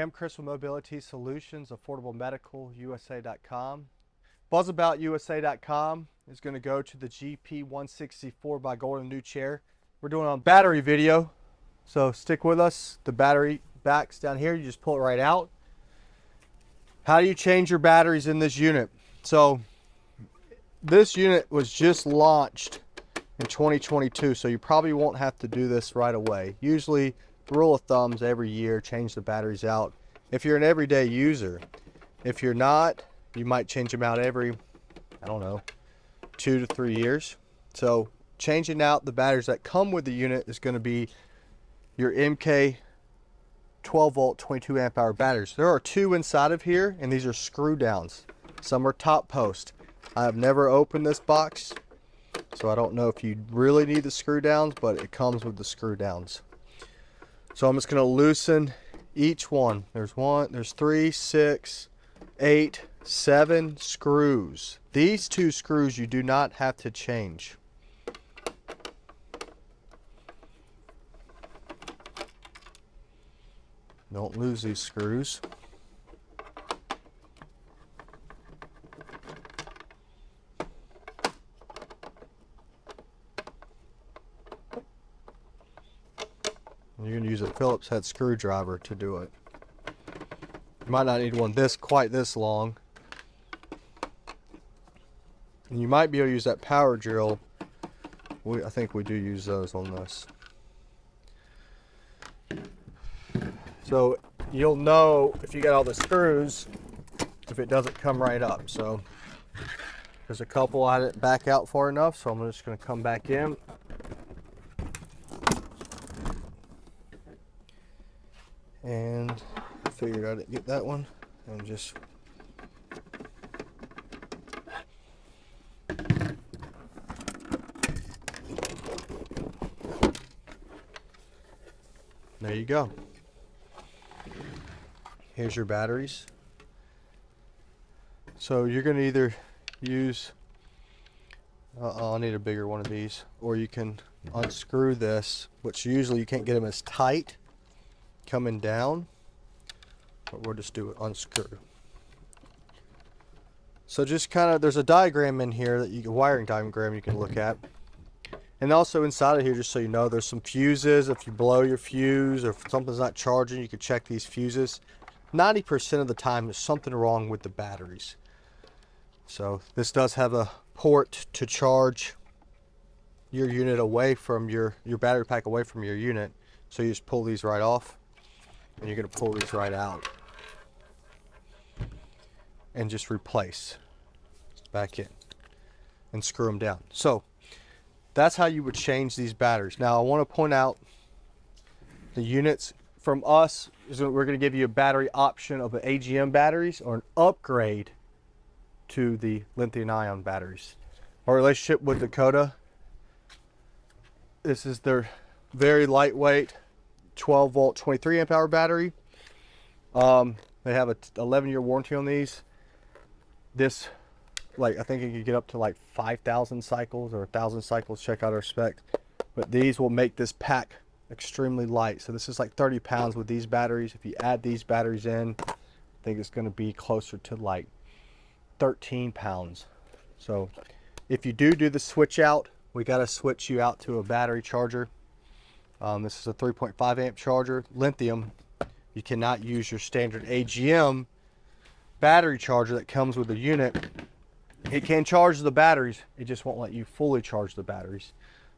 I'm Chris with Mobility Solutions, AffordableMedicalUSA.com. BuzzAboutUSA.com is going to go to the GP 164 by Golden new chair. We're doing a battery video, so stick with us. The battery back's down here. You just pull it right out. How do you change your batteries in this unit? So this unit was just launched in 2022, so you probably won't have to do this right away. Usually, the rule of thumb is every year change the batteries out if you're an everyday user. If you're not, you might change them out every, I don't know, 2 to 3 years. So changing out the batteries that come with the unit is going to be your MK 12 volt 22 amp hour batteries. There are 2 inside of here, and these are screw downs. Some are top post. I have never opened this box, so I don't know if you really need the screw downs, but it comes with the screw downs. So I'm just going to loosen each one. There's 3, 6, 8, 7 screws. These 2 screws you do not have to change. Don't lose these screws. You're going to use a Phillips head screwdriver to do it. You might not need one quite this long. And you might be able to use that power drill. I think we do use those on this. So you'll know if you got all the screws if it doesn't come right up. So there's a couple I didn't back out far enough, so I'm just going to come back in. And I figured I didn't get that one, and just there you go. Here's your batteries. So you're going to either use I'll need a bigger one of these, or you can unscrew this, which usually you can't get them as tight coming down, but we'll just do it unscrew. So just kind of, there's a diagram in here that wiring diagram you can look at, and also inside of here, just so you know, there's some fuses. If you blow your fuse or if something's not charging, you can check these fuses. 90% of the time there's something wrong with the batteries. So this does have a port to charge your unit away from your battery pack away from your unit. So you just pull these right off, and you're going to pull these right out and just replace back in and screw them down. So that's how you would change these batteries. Now I want to point out the units from us is we're going to give you a battery option of the AGM batteries or an upgrade to the lithium ion batteries. Our relationship with Dakota, this is their very lightweight 12 volt 23 amp hour battery. They have a 11-year warranty on these. This, like, I think it could get up to like 5,000 cycles or 1,000 cycles. Check out our spec. But these will make this pack extremely light. So this is like 30 pounds with these batteries. If you add these batteries in, I think it's going to be closer to like 13 pounds. So if you do the switch out, we got to switch you out to a battery charger. This is a 3.5 amp charger, lithium. You cannot use your standard AGM battery charger that comes with the unit. It can charge the batteries, it just won't let you fully charge the batteries,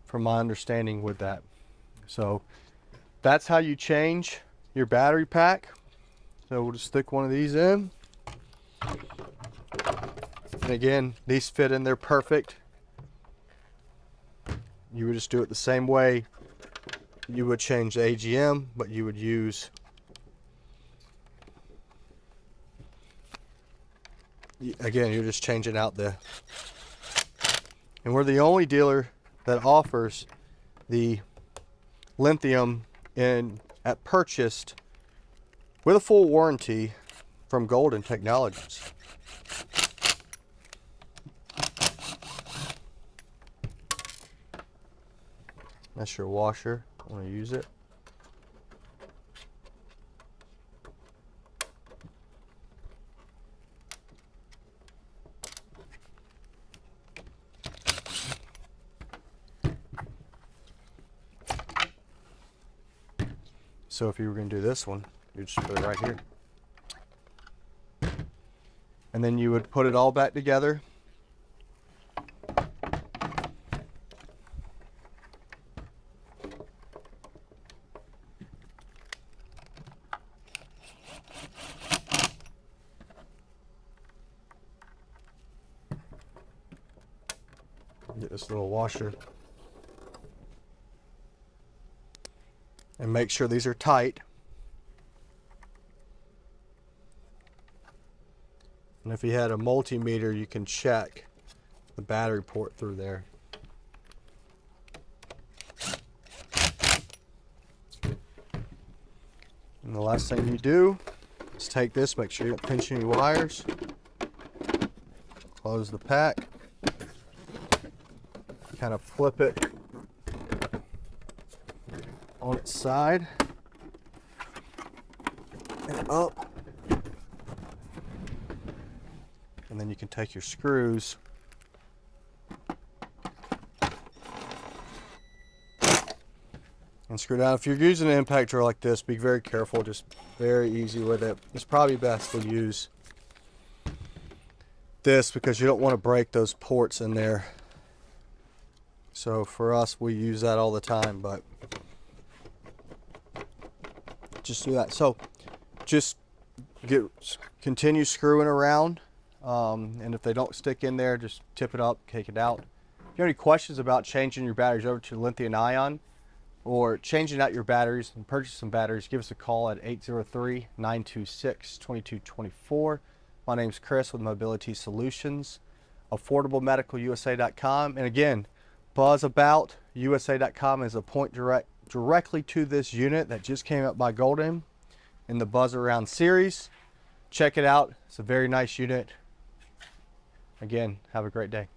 from my understanding with that. So that's how you change your battery pack. So we'll just stick one of these in. And again, these fit in there perfect. You would just do it the same way you would change the AGM, but you would use again, you're just changing out and we're the only dealer that offers the lithium at purchased with a full warranty from Golden Technologies. That's your washer. I want to use it. So if you were going to do this one, you just put it right here. And then you would put it all back together. Get this little washer. And make sure these are tight. And if you had a multimeter, you can check the battery port through there. And the last thing you do is take this, make sure you don't pinch any wires. Close the pack. Kind of flip it on its side and up. And then you can take your screws and screw down. If you're using an impact drill like this, be very careful, just very easy with it. It's probably best to use this because you don't want to break those ports in there. So for us, we use that all the time, but just do that. So just continue screwing around, and if they don't stick in there, just tip it up, take it out. If you have any questions about changing your batteries over to lithium ion or changing out your batteries and purchasing batteries, give us a call at 803-926-2224. My name's Chris with Mobility Solutions, AffordableMedicalUSA.com, and again, BuzzAboutUSA.com is a point directly to this unit that just came up by Golden in the Buzz Around series. Check it out. It's a very nice unit. Again, have a great day.